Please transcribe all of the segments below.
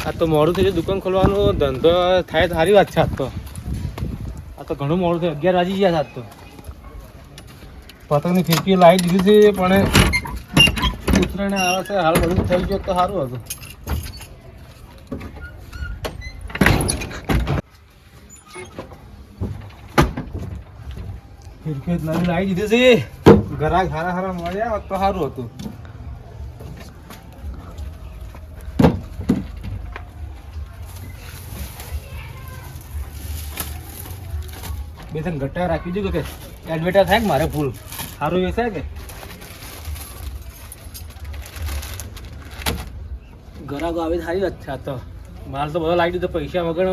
આ તો મોડું થઈ ગયું દુકાન ખોલવાનો ધંધો થાય તો સારી વાત છે. આ તો ઘણું મોડું થયું 11 વાગી ગયા આજ તો. પતંગની ફિરકી લાવી દીધી છે પણ ઉતરાયણ આવે છે હાલ બધું થઈ ગયું તો સારું હતું. ફિરકી નવી લાવી દીધી છે ઘરાક હારા હારા મળ્યા તો સારું હતું. બે ત્રણ ગટ્ટા રાખી દીધું કે એડવર્ટાઈઝ થાય કે મારે ફૂલ સારું વેચાય કે ગ્રાહકો આવે સારી વાત છે. આ તો માલ તો બધો લાવી દીધો પૈસા વગર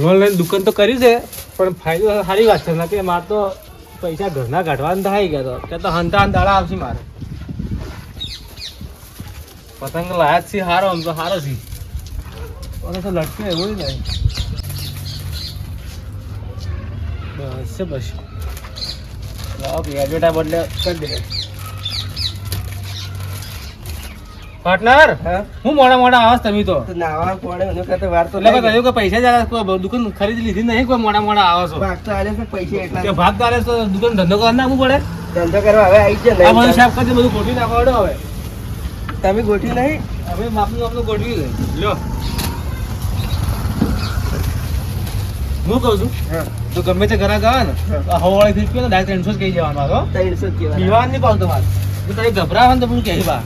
લોન લઈને દુકાન તો કરી છે પણ ફાયદો સારી વાત છે. કે મારે તો પૈસા ઘરના કાઢવાના થાય ગયા તો ત્યાં તો હંતા દાડા આવશે મારે. પતંગ લાયા છે સારો આમ તો સારો છે તો લટકે એવું નહીં. બસ બસ એડવર્ટાઈઝ બદલે કરી દે પાર્ટનર. હું મોડા આવાસ તમે તો નાવા પડે એનો કરતા વાર તો એટલે કહ્યું કે પૈસા જરા દુકાન ખરીદી લીધી નહીં કોઈ મોડા આવો છો. ભાગ તો આલે છે પૈસા એટલા ભાગ તો આલે તો દુકાન ધંધો કરવા નાખવું પડે. ધંધો કરવા હવે આવી જ આ બધું સાફ કરી બધું ગોઠવી નાખવા હવે તમે ગોઠવી નહીં હવે માપનું ગોઠવી દે લ્યો. હું કહું છું તો ગમે તે ઘરાક આવે ને હવાવાળી ફીરકી ને ડાયરેક્ટ 300 જ કહી જવાનું મારો 300 જ કહેવાય. પીવાનું નહીં પાવતો મારે તો તારી ગભરાવે ને તો હું કહી બા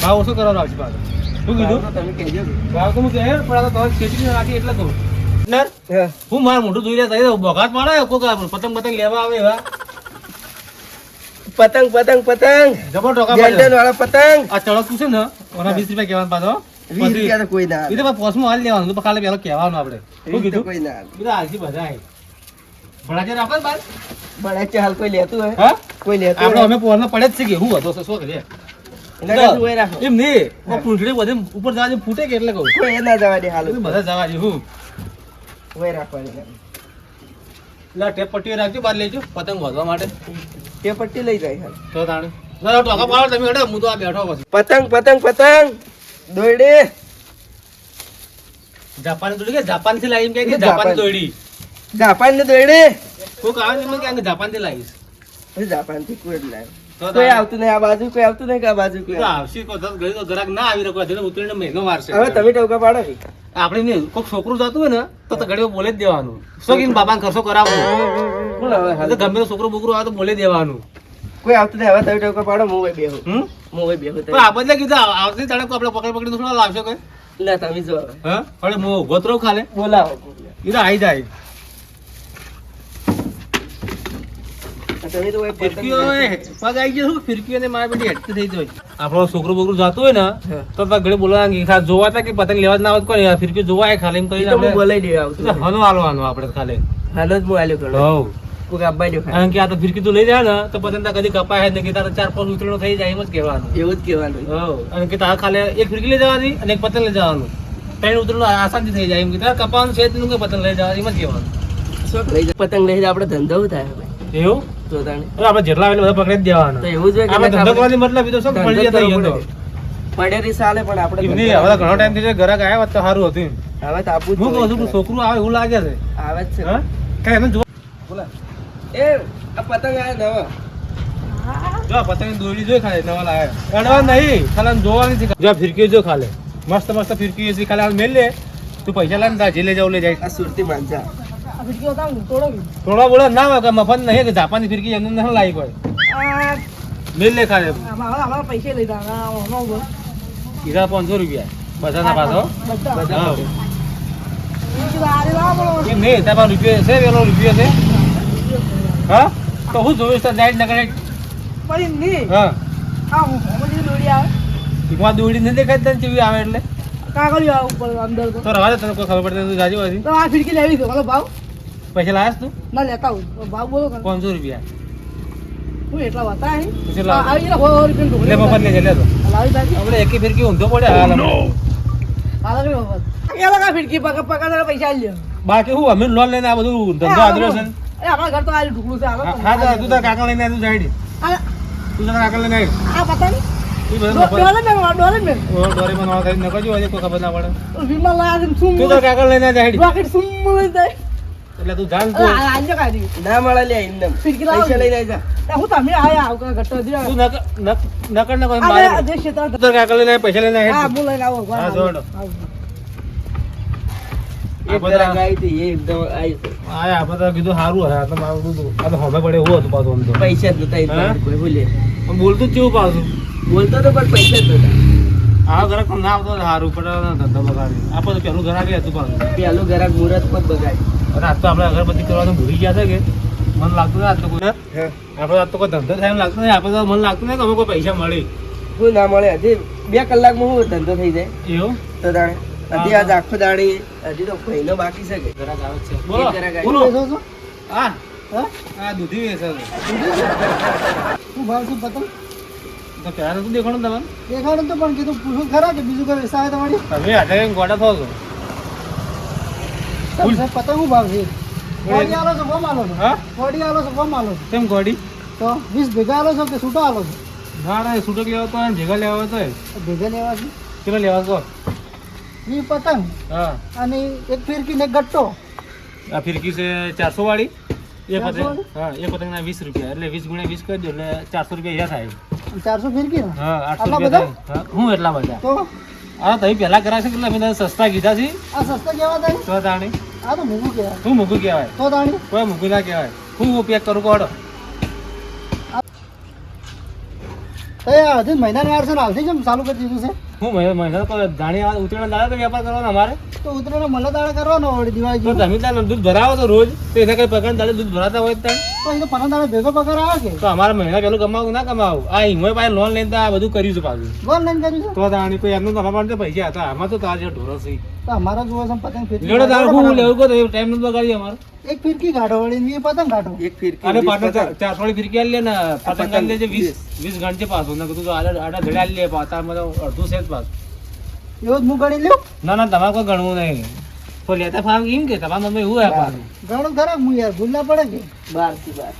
ભાવ ઓછો કરવાનો આવશે પાછો. શું કીધું તમે કહેજો ભાવ તો હું કહે પણ આ તો તમારી ખેતી રાખી એટલે કહું. હું મારું મોઢું જોઈ રહ્યા બોઘાત પાડે કોક પતંગ પતંગ લેવા આવે એવા પતંગ પતંગ પતંગ જબર ટોકા જેન્ટલ વાળા પતંગ આ ચળકું છે ને ઓના 20 રૂપિયા કહેવાનું પાછો 20 રૂપિયા તો કોઈ ના એ તો પોસમાં હાલ લેવાનું તો ખાલી પેલો કહેવાનું આપણે. શું કીધું કોઈ ના બધા હાલથી બધા ભણાજે રાખો બાર બળે હાલ કોઈ લેતું હોય હા કોઈ લેતું આપણે હોય અમે પોરના પડે જ છે કે હું હતો શું કરે એના કાંઈ હોય રાખો એમ નહીં પૂંછડી બધે ઉપર જવા દે ફૂટે કે એટલે કહું કોઈ એ ના જવા દે હાલ બધા જવા દે હું હોય રાખવાની લા ટેપ પટ્ટી રાખજો બહાર લેજો પતંગ વધવા માટે તે પટ્ટી લઈ જાય હાલ તો તાણે જરા ટોકા પાડો તમે હડો હું તો આ બેઠો પછી પતંગ પતંગ પતંગ દોરડી જાપાની દોડી કે જાપાન થી લાવી એમ કે જાપાની દોડી જાપાન ની દોરડી કોક આવે ને એમ કે જાપાન થી લાવીશ જાપાન થી કોઈ જ લાવે તો કોઈ આવતું નહીં આ બાજુ કોઈ આવતું નહીં કે આ બાજુ કોઈ તો આવશે કો 10 ઘડી તો ગ્રાહક ના આવી રહ્યો છે ઉતરીને મહિનો મારશે. હવે તમે ટોકા પાડો કે આપણે ને કોક છોકરું જતું હોય ને તો ઘડીઓ બોલે જ દેવાનું શું કે બાબાને ખર્ચો કરાવવો કોણ હવે હાલ તો ગમે તે છોકરો બોકરો આવે તો બોલે દેવાનું. કોઈ આવતું નહીં હવે તમે ટોકા પાડો હું હોય બેહું હમ હું હોય બેહું પણ આપણે કીધું આવતી તને આપણે પકડી પકડી થોડા લાવશે કોઈ ના તમે જો હવે હા પણ હું ઉભો જ રહું ખાલે બોલાવો એ તો આવી જાય. તમે તો હોય ફિરકીઓ પગ આવી ગયો શું ફિરકીઓને મારે બધી હેઠતી થઈ જાય. આપણો છોકરો બોકરું જતું હોય ને તો ઘડી બોલવા ખાસ જોવા હતા કે પતંગ લેવા જ ના આવત કોઈ ફિરકી જોવા આવે ખાલી એમ કરીને તો હું આપણે બોલાઈ દેવા આવતું હનો હાલવાનું આપણે ખાલી હાલો જ હું આલ્યો કરો હવ કોઈ આપવા દો કારણ કે આ તો ફિરકી તું લઈ જાય ને તો પતંગ કદી કપાય જ નહીં કે તારે 4-5 ઉતરણો થઈ જાય એમ જ કહેવાનું. એવું જ કહેવાનું હવ અને કે તારે ખાલી એક ફિરકી લઈ જવાની અને એક પતંગ લઈ જવાનું 3 ઉતરણો આસાનથી થઈ જાય એમ કે તારે કપાવાનું છે જ નહીં કે પતંગ લઈ જવાનું એમ જ કહેવાનું. શું લઈ જાય પતંગ લઈ જાય આપણે ધંધો થાય હવે એવું તો તાણે તો આપણે જેટલા આવે બધા પકડી જ દેવાના. તો એવું જ હોય કે આપણે ધંધો કરવાની મતલબ એ તો શું પડી જતા હોય તો પડેરી સાલે પણ આપણે એમની હવે ઘણો ટાઈમ થી ઘરાક આવ્યા હોત તો સારું હતું. હવે તો આપવું જ હું કહું છું પડે. કે છોકરું આવે એવું લાગે છે આવે જ છે હા કઈ એને જોવા બોલા એ આ પતંગ આયા નવા જો આ પતંગ દોરી જોઈ ખાલે નવા લાયા અડવા નહીં ખાલી આમ જોવાની છે. જો આ ફિરકી જો ખાલે મસ્ત મસ્ત ફિરકી છે ખાલી આમ મેલ લે તું પૈસા લાવીને તાર જે લઈ જાવ લઈ જાય. આ સુરતી માંજા થોડા બોલા ના હોય કે મફત નહીં કે જાપાની ફિરકી એમને નહીં લાવી કોઈ મેલ લે ખાલે હીરા 500 રૂપિયા બધાના પાછો બધા એમ નહીં તારા રૂપિયા છે પેલો રૂપિયો છે હા તો હું જોઈશ તો જાય નગર હા એમાં દોડી નથી દેખાતી તને કેવી આવે એટલે તો રવા દે તને કોઈ ખબર પડતી તું જાજી વાજી પૈસા લાવ્યાસ તું 500 રૂપિયા પછી લાવ લે મફત લે લે તો આપણે એકી ફિરકી ઊંધો પડે હાલ ફિરકી પકડ પૈસા લ્યો બાકી હું અમે લોન લઈને આ બધું ધંધો આદરો છે આપણા ઘર તો આ ઢુકડું છે હા તો તું તાર કાકા લઈને તું જાય તું તારા કાકા લઈને આય આ પતંગ તું બધા ડોલે મેં ડોરે બનાવવા થાય ન કરજો આજે કોઈ ખબર ના પડે વિમલ લાયા છે શું તું તો કાગળ લઈને જાય રોકેટ શું લઈ જાય એટલે તું જાણ તું આજે કાઢી ના મળે લે એમને ફિરકી લાવો. પૈસા લઈને જા હું તમે આયા આવ ઘટો દિયો તું નકર ન કોઈ આ મારે જે શેતા તું તો કાગળ લઈને પૈસા લઈને હા હેડ હું લઈને આવો હા, જોડો. એક ગ્રાહક આવી હતી એ એકદમ આવી છે. આયા આપણે તો કીધું સારું હે આ તો મારું કીધું આ તો હમે પડે એવું હતું પાછું આમ તો પૈસા જ નતા હા? એટલા કોઈ બોલે આમ બોલતું જ કેવું પાછું બોલતો તો પણ પૈસા જ નતા આ ઘરાક ના આવતો તો સારું પણ ધંધો બગાડી આપણે તો પેલું ઘરાક હતું પાછું પેલું ગ્રાહક મુહૂર્ત પર બગાડી અને આજ તો આપણે અગરબત્તી કરવાનું ભૂલી ગયા છે કે મને લાગતું નહીં આજ તો કોઈ આપણે આજ તો કોઈ ધંધો થાય એમ લાગતું નહીં આપણે તો મને લાગતું નહીં કે અમે કોઈ પૈસા મળી શું ના મળે હજી 2 કલાકમાં હું ધંધો થઈ જાય એવું તો તાણે હજી આજ આખો દાડી હજી તો મહિનો બાકી છે કે ઘરાક આવે છે બોલો એક ઘરાક બોલો આવ્યું. હા હા આ દૂધી વેચે છે શું ભાવ શું પતંગ તો પહેલા નતું દેખાણું તમને દેખાડું તો પણ કીધું પૂછું ખરા કે બીજું કઈ વેસાય તમારી તમે હાથે કઈ ગોડા થો છો ફૂલ. પતંગ શું ભાવ છે ગોડી આલો છો કોમ આલો છો હા ગોડી આલો છો કોમ આલો છો કેમ ગોડી તો 20 ભેગા આલો છો કે છૂટા આલો છો ના ના છૂટક લેવા તો ને ભેગા લેવા તો ભેગા લેવા છે કેટલા લેવા તો 20 પતંગ હા અને એક ફિરકી ને એક ગટ્ટો આ ફિરકી છે 400 વાળી એ 400 પતંગ વાળી? હા એ પતંગના 20 રૂપિયા એટલે 20 ગુણ્યા 20 કરી દો એટલે 400 રૂપિયા અહીંયા થાય 400 ફિરકી ને હા 800 આટલા રૂપિયા બધા? થાય હા હું એટલા બધા તો હા તમે પહેલા કરાશે એટલે અમે તને સસ્તા કીધા છે આ સસ્તા કેવા થાય તો તાણી આ તો મૂકું કહેવાય શું મૂકું કહેવાય તો તાણી કોઈ મૂકું ના કહેવાય હું પેક કરું કોડો તો હજી મહિનાની વાર છે ને હાલથી કેમ ચાલુ કરી દીધું છે હું મહિના તો જાણી ઉતરેણ દાડે તો વેપાર કરવાનો અમારે તો ઉતરેનો મળે દાડે કરવાનો હોય દિવાળી તો તમે ત્યાં દૂધ ભરાવો તો રોજ તો એના કઈ પગાર દાડે દૂધ ભરાતા હોય ત્યાં તો એ તો 15 દાડે ભેગો પગાર આવે કે તો અમારે મહિના પેલું કમાવું ના કમાવું આ હિંગોય પાસે લોન લઈને તો આ બધું કર્યું છે પાછું ગોળ લઈને કર્યું છે તો તાણી કોઈ એમનું તમારા પાસે પૈસા હતા આમાં તો તારે ઢોરો છે તો અમારા જોવે છે પતંગ ફિરકી લેડો તારે હું લેવું કહો તો એ ટાઈમ નથી બગાડી અમારો એક ફિરકી ગાઢો વળી એ પતંગ ગાઢો એક ફિરકી અને 20 પાટણ પતંગ. 400 વાળી ફિરકી આલી લે ને પતંગ આલી લેજે 20 ગણ છે પાછું ને કીધું આડા ધડે આલી લે પાછા તો અડધું છે જ પાછું એવો જ હું ગણી લ્યો ના ના તમારે કોઈ ગણવું નહીં તો લેતા ફાવ એમ કે તમારા મમ્મી એવું હે પાછું ઘણું ખરા હું યાર ભૂલ ના પડે કે 12 થી 12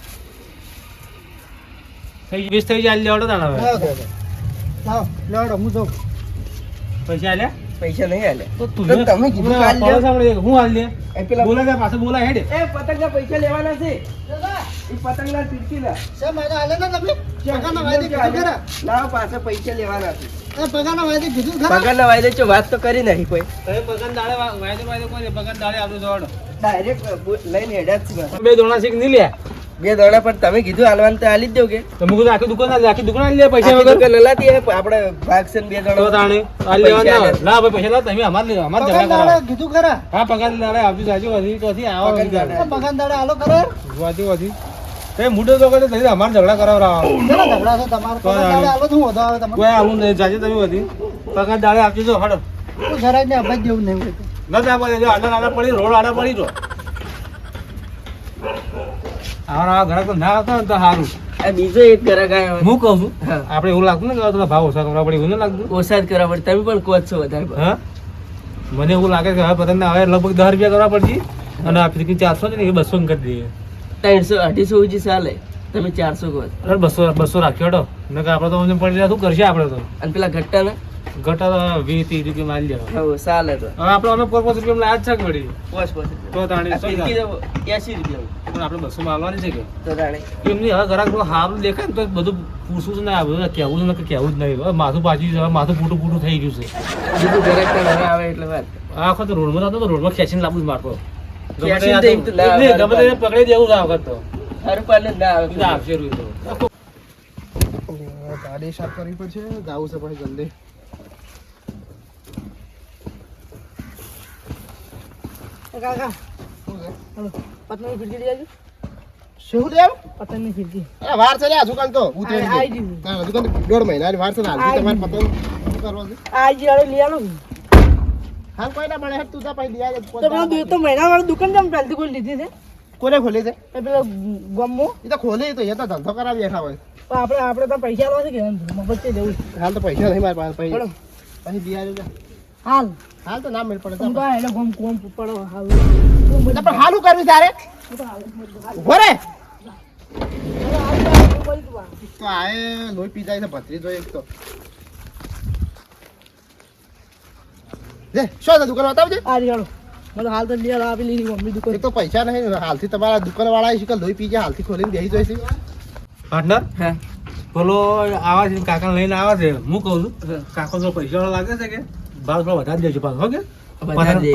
થઈ 20 થઈ જાય આલી લેવડો તાણ હવે લાવો લેવડો હું જાઉં પૈસા આલ્યા પૈસા નહીં આલે તો તો તમે કીધું કે આલી પડોશ આપણે હું આલી લે એ પેલા બોલા જા પાછો બોલા હેડ એ પતંગના પૈસા લેવાના છે એ પતંગના ફિરકીના છે મારા હાલે ના તમે પગારના વાયદે કીધું ખરા લાવો પાસે પૈસા લેવાના છે એ પગારના વાયદે કીધું ખરા પગારના વાયદે ચો વાત તો કરી નહીં કોઈ તમે પગાર દાડે વાયદો કોઈ પગાર દાડે આપજો જોડો ડાયરેક્ટ લઈને હેડ્યા જ છે બે દોણા શીખ નહીં લે 2 દોડા પણ તમે કીધું હાલવાનું તો હાલી જ દો કે તો મુકું આખી દુકાન આલી લે પૈસા આખી વગર દુકાન લલાતી હે આપણે ભાગ છે ને 2 તો દોડા તાણે આલી લેવાના ના ભાઈ પૈસા લા તમે અમાર ઝઘડા પગાર કરાવો દાડે કીધું ખરા હા પગાર દાડે આપજો જાજો વધી તો થી આવો પગાર દાડે. પગાર દાડે હાલો કરે વધી તે મુડો તો કરે તમે અમાર ઝઘડા કરાવરાવો કેટલા ઝઘડા છે તમારે પગાર દાડે હાલો તો હું વધો આવે તમારે કોઈ આવું નહીં જાજે તમે વધી પગાર દાડે આપજો જો હડો કોઈ ઘરાક ને અભાજ જેવું નહીં હોય તો. ન આપો જો આડા પડી રોડ આડા પડી તો આવા ઘણા તો ના આવતા ને તો સારું આ બીજો એક ગ્રાહક આવ્યો હું કહું છું હા. આપણે એવું લાગતું ને કે થોડા ભાવ ઓછા કરવા પડે એવું ન લાગતું ઓછા જ કરવા પડે તમે પણ કોચ છો વધારે હા મને એવું લાગે કે હવે પતંગ હવે લગભગ 10 રૂપિયા કરવા પડશે અને આ ફિરકી 400 છે ને એ 200 કરી દઈએ 300 250 સુધી ચાલે તમે 400 કહો અરે 200 રાખ્યો હડો ને કે આપણે તો સમજ પડી જાય શું કરશે આપણે તો અને પેલા ઘટ્ટા ને ઘટા 20-30 રૂપિયા મારી લેવા હા ચાલે તો હવે આપણે અમે 5 રૂપિયા લાયા જ છે વળી પોસ પોસ તો તાણી આ ફિરકી તો 80 રૂપિયા પણ આપણે 200 માલવાની છે કે તો તાણે એમની હવે ઘરાક થોડું સારું દેખાય ને તો બધું પૂછવું જ ના આ બધું કહેવું જ ને કહેવું જ નહીં હવે માથું પાછી હવે માથું પૂટું થઈ ગયું છે બીજું ગ્રાહક તો હવે આવે એટલે વાત આ વખત રોડમાં થતો તો રોડમાં ખેંચીને લાવવું જ મારતો ખેંચીને તો એમ તો ના આવે. ગમે તેને પકડી દેવું છે આ વખત તો હર પાલે ના આવે બીજા આપશે રૂ તો ગાડી સાફ કરવી પડશે જાવું છે પછી જલ્દી કાકા હાલો પતંગની ફિરકી લઈ આવજો શું લેવ પતંગની ફિરકી અરે વાર છે આ દુકાન તો ઉતરી ગઈ. આવી ગઈ. તારા દુકાન 1.5 મહિનાની વાર છે ને હાલથી આવી તમારે ગઈ. પતંગ શું કરવો છે આ જે હાડે લઈ આલો હાલ કોઈ ના મળે તું જા પછી લઈ તો પેલા તો મહિના વાળી દુકાન જેમ પહેલથી કોઈ લીધી છે કોને ખોલી છે એ પેલા ગમો એ તો ખોલી તો એ તો ધંધો કરાવી બેઠા હોય પણ આપણે તો પૈસા આલવા છે કે મફત છે જવું છે. હાલ તો પૈસા નહીં મારી પાસે હેડો. પછી બિહારી જા હાલ હાલ તો ના મેળ પડે તમે તો એને ગમ કોમ પડો હાલ પણ હાલું કરવી તારે ઉભો રે તો આ લોહી પી જાય છે ભત્રી જોઈએ એક તો લે શું છે દુકાન બતાવજે. આ રીવાળો મને હાલ તો લિયર આપી લીધી મમ્મી દુકાન. એક તો પૈસા નહીં હાલથી તમારા દુકાન વાળા શીખલ ધોઈ પીજે હાલથી ખોલીને બેસી જોઈ છે. પાર્ટનર હા બોલો આવા છે કાકા લઈને આવા છે હું કહું છું કાકો તો પૈસા વાળો લાગે છે કે ભાવ થોડો વધારી દેજો પાછો ઓકે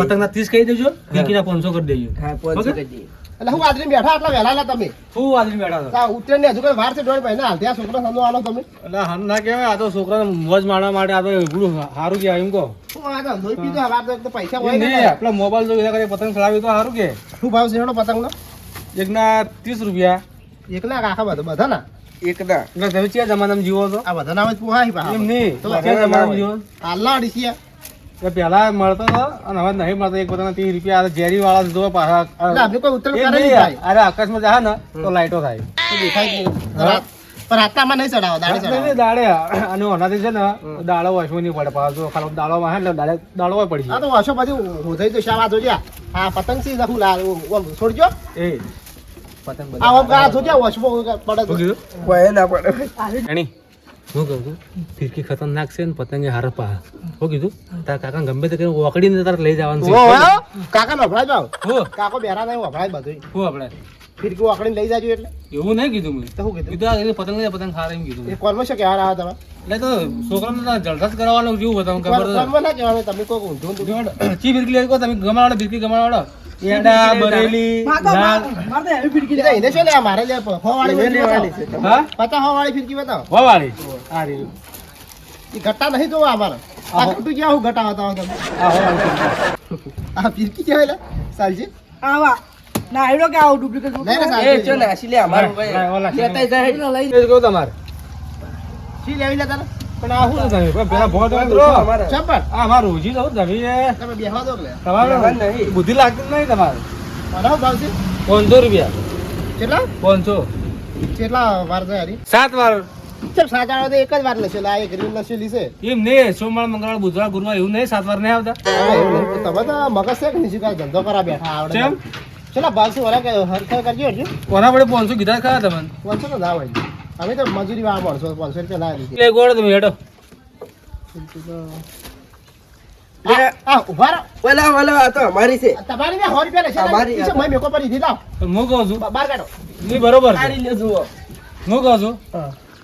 પતંગના 30 કહી દેજો ફીકીના 500 કરી દેજો હા 500 કરી દઈએ. એટલે હું આદરી બેઠા આટલા વહેલા ના તમે શું આદમી બેઠા છો ઉતરેણ ને હજુ કોઈ વાર છે દોઢ મહિના હાલથી આ છોકરો સમજો આલો તમે. એટલે હમ ના કહેવાય આ તો છોકરાને મોજ માણવા માટે આ તો એવડું સારું કહેવાય એમ કહો શું આ તો ધોઈ પીધો વાર તો એક તો પૈસા હોય એમ ને નહીં આપણા મોબાઈલ જો એના કરી પતંગ ચલાવી તો સારું કે શું ભાવ છે એનો પતંગનો? એકના 30 રૂપિયા એકલા કાકા બધા ના એકદા એટલે તમે કયા જમાનામાં જીવો છો આ બધા ના પોહાય પા એમ નહીં તો કયા જમાનામાં જીવો હાલના અડીસિયા એટલે પહેલા મળતો હતો અને હવે નહીં મળતો એક પતંગના 30 રૂપિયા આ ઝેરી વાળા જો પાછા એટલે આપણે કોઈ ઉતરેણ એમ કરે નહીં નહીં ભાઈ. અરે આકાશમાં જાય ને તો લાઈટો થાય તો દેખાય જ નહીં. પણ રાતનામાં નહીં ચડાવો દાડે નહીં, ચડાવો. નહીં, દાડે અને ઓનાથી છે ને દાડો વાંચવો નહીં પડે પાછો ખાલી દાડોમાં હે એટલે દાડો હોય પડી આ જાય તો વાસો બધી હોધાઈ તો શા વાત જોજે આ પતંગ સી હું લા ઓમ છોડજો એ પતંગ આ ઓમ આ જોજે વાસમો પડે તો. કોઈ ના પડે. રાણી હું કહું છું ફિરકી ખતરનાક છે ને પતંગે હાર પા હું કીધું તારા કાકા ગમે તે કરીને ઓકડીને તારે લઈ જવાનું છે ઓ હો, કાકા નો અભરાય જાવ હું કાકો બેરા નહીં અભરાય બધું હું આપણે ફિરકી વાકડીને લઈ જાજો એટલે એવું નહીં કીધું મેં તો શું કીધું કીધું આ પતંગ લઈ પતંગ ખાર એમ કીધું એ કોલમાં શું કહેવા રહ્યા તમે એટલે તો છોકરાને તો જલસા જ કરવાનો જેવું બતાવું ખબર કોલમાં ના કહેવાનું તમે કોઈ ઊંધું ઊંધું. ચી ફિરકી લઈ કહો તમે ગમાડો ફિરકી ગમાડો એડા બરેલી લાલ મારે એવી ફિરકી એટલે એને શું લે આ મારે લે હો વાળી ફિરકી લેવાની બતાવો. છે. હા 50 હો વાળી ફિરકી બતાવો વાવાળી આ રી એ ઘટા નહીં જોવા અમારે આ ઘટું ક્યાં હું ઘટા બતાવો તમે આ વાવાળી આ ફિરકી કહેવાય લે સાલજી આવા ના હેડો કે આવું ડુપ્લિકેટ નહીં ને એ સાલજી ચો નાસી લે અમારું ભાઈ ના, ઓલા લેતા જાય લઈ એ કહું તમારે શી લેવી લે તારે પણ આ શું તમે પણ પેલા ભોટ મિત્રો અમારે ચંપલ આ મારું ઉજી જવું તમે તમે બેહવા દો લે તમારે નહીં. બુદ્ધિ લાગતી જ નહીં તમારે મને શું ભાવ છે 500 રૂપિયા કેટલા 500 કેટલા વાર છે યારી 7 વાર ચલ સાત આવો તો એક જ વાર લશે આ એક રીલ લસેલી છે એમ નહીં સોમવાર મંગળવાર બુધવાર ગુરુવાર એવું નહીં 7 વાર નહીં આવતા તમે તો મગજ છે કે નહીં કાંઈ ધંધો કરા બેઠા આવડે કેમ ચલો ભાવ છે ઓલા કે હરખા કરજો હરજો કોના પડે 500 કીધા ખરા તમને 500 તો ના હોય અમે તો મજૂરી વાળા માણસો 500 રૂપિયા ના લીધી એ ગોળ તમે હેડો આ ઉભા રહો ઓલા ઓલા આ તો અમારી છે તમારી ને 100 રૂપિયા લેશે અમારી ને મેં મેકો પર દીધી લાવ પણ હું કહું છું બહાર કાઢો નહીં બરોબર છે સારી લે જુઓ હું કહું છું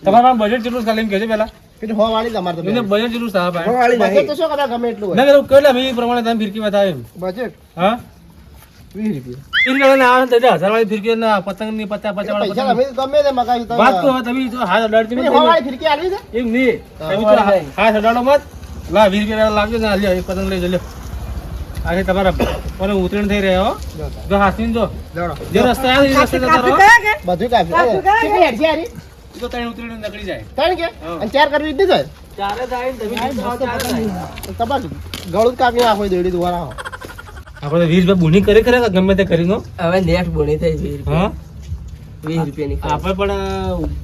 તમારા બજેટ કેટલું છે ખાલી એમ કહેજો પહેલા પેલી 100 વાળી તમારે તો એને બજેટ કેટલું છે હા ભાઈ વાળી બજેટ નહીં તો શું કરે ગમે એટલું હોય ના કરું કેટલા એ પ્રમાણે તમે ફિરકી બતાવે એમ બજેટ હા 20 રૂપિયા ફિરકી ના આવે તો 1000 વાળી ફિરકી ના પતંગ ની 50 50 પૈસા વાળા તમે ગમે તે મગાવી તો વાત તો હવે તમે તો હાથ અડાડતી પેલી 100 વાળી ફિરકી આલવી છે એમ નહીં તમે તો હાથ અડાડો મત લા 20 રૂપિયા લાવજો ને લ્યો એક પતંગ લઈ લ્યો આજે તમારા મને ઉતરેણ થઈ રહ્યા હો જો હાથીન જો લેવડો જે રસ્તે આવે એ રસ્તે જતા રહો બધું કાપી કેટલી હેડ છે યારી એ તો ત્રણ ઉતરેણ નીકળી જાય ત્રણ કે અને ચાર કરવી જ નહીં ચારે થાય ને તમે તમારે ગળું જ કાપી નાખો દોડી દ્વારા આપણે 20 રૂપિયા બુની કરે ખરે ગમે તે કરીને હવે નેટ બોણી થઈ 20 હા રૂપિયાની આપણે પણ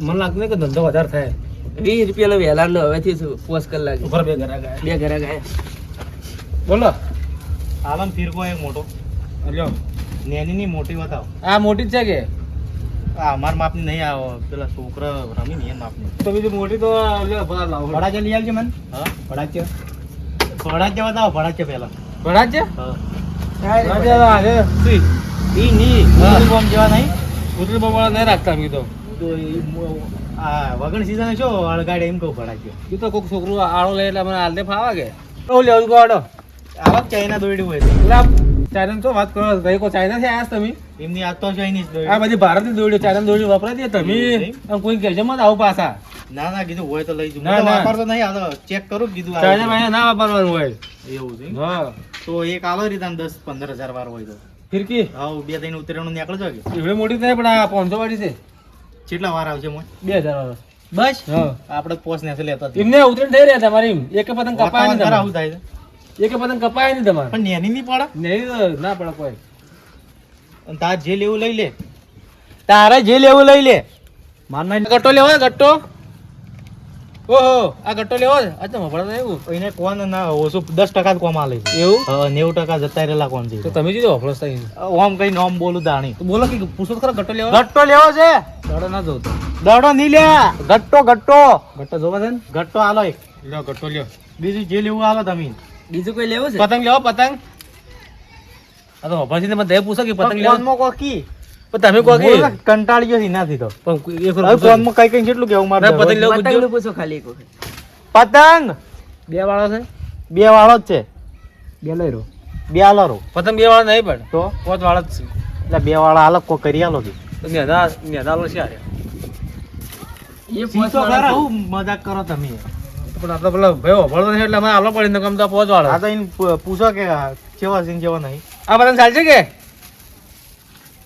મને લાગતું નહીં કે ધંધો વધારે થાય 20 રૂપિયાનો વેલાનો હવેથી પોસ્ટ કલાક ઉપર બે ઘરા ગયા બે ઘરા ગયા બોલો આલમ ફિરકો એક મોટો લ્યો નેની ની મોટી બતાવો આ મોટી જ છે કે આ અમાર માપની નહીં આવો પેલા છોકરા રમી ને એ માપની તો બીજી મોટી તો લ્યો ભલા લાવો ભડાચે લઈ આવજે મને હા ભડાચે ભડાચે બતાવો ભડાચે પહેલા ભડા છે હા ભડા છે આ સી ઈ ની હા. બોમ્બ જેવા નહીં ઉતરી બવાળા નહીં રાખતા મી તો તો આ વગણ સીઝન છો અળગાડે એમ કહું ભડાચે ઈ તો કોક છોકરું આળો લે એટલે મને હાલતે ફાવા કે ઓ લેવું ગોડો આવા ચાઇના દોરડી હોય છે એટલે ચાઇના તો વાત કરો કઈ કો ચાઇના થી આયા છો તમે એમની આ તો ચાઇનીઝ આ દોરડી બધી ભારતની દોડ્યો ચાઇના દોડ્યો વપરાય છે તમે અને કોઈ કહેજો મત આવું પાછા ના ના કીધું હોય તો લઈ જઉં ના, ના ના. વાપરતો નહીં આ તો ચેક કરું જ કીધું ચાઇના આ માં ના વાપરવાનું હોય એવું છે હા તો એક આલો રીતે 10-15 હજાર વાર હોય તો ફિરકી હા 2-3 ઉતરેણું નીકળજો કે એવડી મોટી થાય પણ આ 500 વાળી છે કેટલા વાર આવશે મોય 2000 વાળો બસ હા આપણે પોસ ને લેતા હતા. એમને ઉતરેણ થઈ રહ્યા તમારી એમ એક પતંગ કપાય વાતાવરણ નહીં ખરા આવું તમારે. થાય છે એક પતંગ કપાય નહીં તમારે પણ નેની નહીં પડે નહીં તો ના પડે કોઈ અને તાર જે લેવું લઈ લે તારે જે લેવું લઈ લે માર ના ગટ્ટો લેવો છે, ગટ્ટો ઓહો આ ગટ્ટો લેવો છે અચ્છા મફળા એવું એને કોણ ના ઓછું 10% જ કોમ આલે છે એવું હા 90% જતા રહેલા કોણ છે તો તમે જીધો વફળો થઈ ઓમ કઈ નોમ બોલું દાણી તો બોલો કે પૂછો તો ખરા ગટ્ટો લેવો ગટ્ટો લેવો છે દડો ના જોતો દડો નહીં લે ગટ્ટો ગટ્ટો ગટ્ટો જોવા છે ને ગટ્ટો આલો એક લ્યો ગટ્ટો લ્યો બીજું જે લેવું આલો તમે બીજું કોઈ લેવું છે પતંગ લેવો પતંગ આ તો ભાજીને મને દે પૂછો કે પતંગ લેવો કોનમાં કોકી પણ તમે કહો કે કંટાળી ગયો છે નાથી તો પણ એક હવે કોનમાં કઈ કઈ કેટલું કેવું મારે ના, પતંગ લેવું પતંગનું પૂછો ખાલી એક વખત પતંગ બે વાળો છે બે વાળો જ છે બે લઈ રહ્યો બે આલો રો પતંગ બે વાળા નહીં પણ તો પાંચ વાળા જ છે એટલે બે વાળા અલગ કો કરી આલો કે તો નેદા છે આરે એ તો ખરા હું મજાક કરો તમે પણ આપણે પેલા ભાઈ ભળતો નહીં એટલે અમારે આલો પડી ને કમ તો પાંચ વાળા આ તો એને પૂછો કે કેવા છે ને કેવા નહીં આ પતંગ ચાલશે કે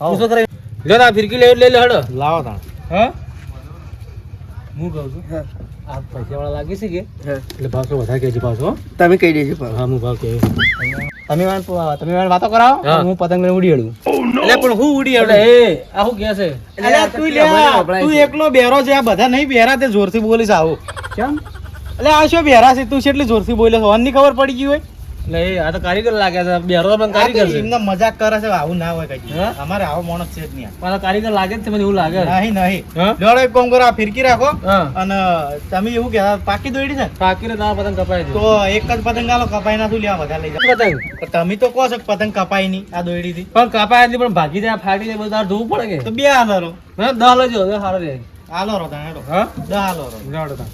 પૂછો કરે લ્યો ના ફિરકી લઈ લે હડો લાવો તાણ હા હું કહું છું હા. આ પૈસા વાળા લાગે છે કે હા. એટલે ભાવ તો વધારે કહેજો પાછો હો. તમે કહી દેજો પણ હા હું ભાવ કહે તમે વાતો કરાવો હા. હું પતંગ લઈને ઉડી હડું એટલે પણ હું ઉડી એટલે એ આ શું કહે છે અલ્યા તું લ્યા તું એકલો બેરો છે આ બધા નહીં બેરા તે જોરથી બોલીશ આવું કેમ એટલે આ શું બેરા છે તું કેટલી જોરથી બોલે છે ઓનની ખબર પડી ગઈ હોય એટલે એ આ તો કારીગર લાગે છે બેરો તો પણ આ કારીગર તો છે એમને મજાક કરે છે આવું ના હોય કઈ હા? અમારે આવો માણસ છે જ નહીં પણ આ કારીગર લાગે જ છે મને એવું લાગે આ. નહીં નહીં હા? જોડો એક કામ કરો આ ફિરકી રાખો હા અને તમે એવું કે પાકી દોડી છે ને? પાકીને તારા પતંગ કપાય તો એક જ પતંગ આલો કપાઈ ના તું લેવા બધા લઈ જાઓ પતંગ પણ તમે તો કહો છો કે પતંગ કપાઈ નહીં આ દોડી થી પણ કપાય નહીં પણ ભાગી જાય ફાટી જાય બધું તારે જોવું પડે તો કે બે હાલો રો હા 10 લેજો હવે સારો રહે હાલો રો તાણ હેડો હા 10 હાલો રો જાડો તા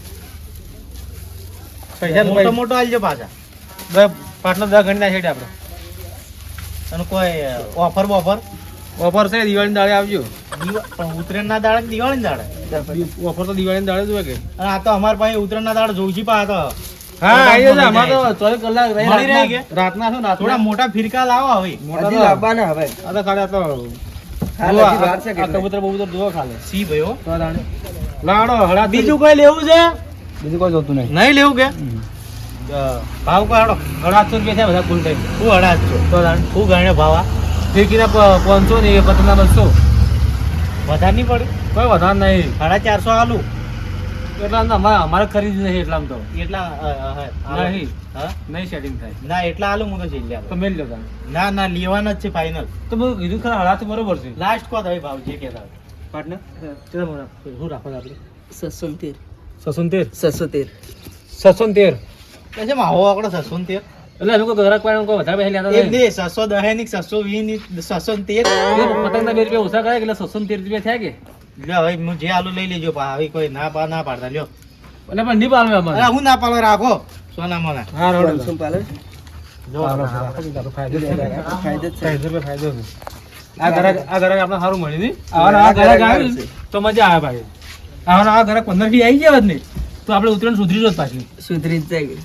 પૈસા તો મોટો મોટો આલજો પાછા પાટલો 10 ગણી ના છેડે આપણે અને કોઈ ઓફર બોફર ઓફર છે દિવાળી દાડે આવજો પણ ઉત્તરાયણ ના દાડે કે દિવાળી ના દાડે ઓફર તો દિવાળી દાડે જ હોય કે અને આ તો અમાર પાસે ઉત્તરાયણ ના દાડે જોઉં પા તો હા આવી જશે અમાર તો 24 કલાક રહી મળી રહે કે? રાતના છો થોડા મોટા ફિરકા લાવો હવે મોટા હજી તો લાવવાના હવે આ તો ખાલી આ તો હાલ જુઓ, હજી વાર છે આ કેટલાય. કબૂતર બબૂતર જુઓ ખાલી સી ભાઈઓ તો દાડે લાડો હળા બીજું કોઈ લેવું છે બીજું કોઈ જોતું નહીં નહીં લેવું કે ભાવ કો હાડો 850 રૂપિયા છે બધા કુલ થઈ હું અડાજ છો તો દાડે હું ગણે ભાવા ફીરકીના 500 ને પતંગના 200 વધારે નહીં પડે કોઈ વધારે નહીં 450 આલુ એટલા તો અમારે ખરીદી નહીં એટલામાં તો એટલા નહીં હા નહીં સેટિંગ થાય ના એટલા આલુ હું તો જઈ લે તો મેલ લો તારે ના ના લેવાના જ છે ફાઇનલ તો મેં કીધું ખરા હળા તો બરોબર છે લાસ્ટ કો હવે ભાવ જે કહેતા પાર્ટનર ચલો મને શું રાખો આપણે 613 613 613 613 કે માવો આકડો 613 એટલે અમે કોઈ ગ્રાહક પાસે કોઈ વધારે પૈસા લેતા એક નહીં દે 610 ની 620 ની 613 પતંગના 2 રૂપિયા ઓછા કરે એટલે 613 રૂપિયા થયા કે લ્યો હવે હું જે આલુ લઈ લેજો પા હવે કોઈ ના પાડતા લ્યો એટલે પણ નહીં પાલવે અમારે અરે હું ના પાડો રાખો સોના મોના હા રોડ શું પાલર જો ફાયદો છે ફાયદો જ છે. ફાયદો છે આ ઘરાક આપણે સારું મળી નહીં આ ઘરાક આવ્યું ને તો મજા આવે ભાઈ આ ઘરાક 15 થી આવી જાય જ નહીં તો આપણે ઉતરણ સુધરી જોત પાછી સુધરી જ જાય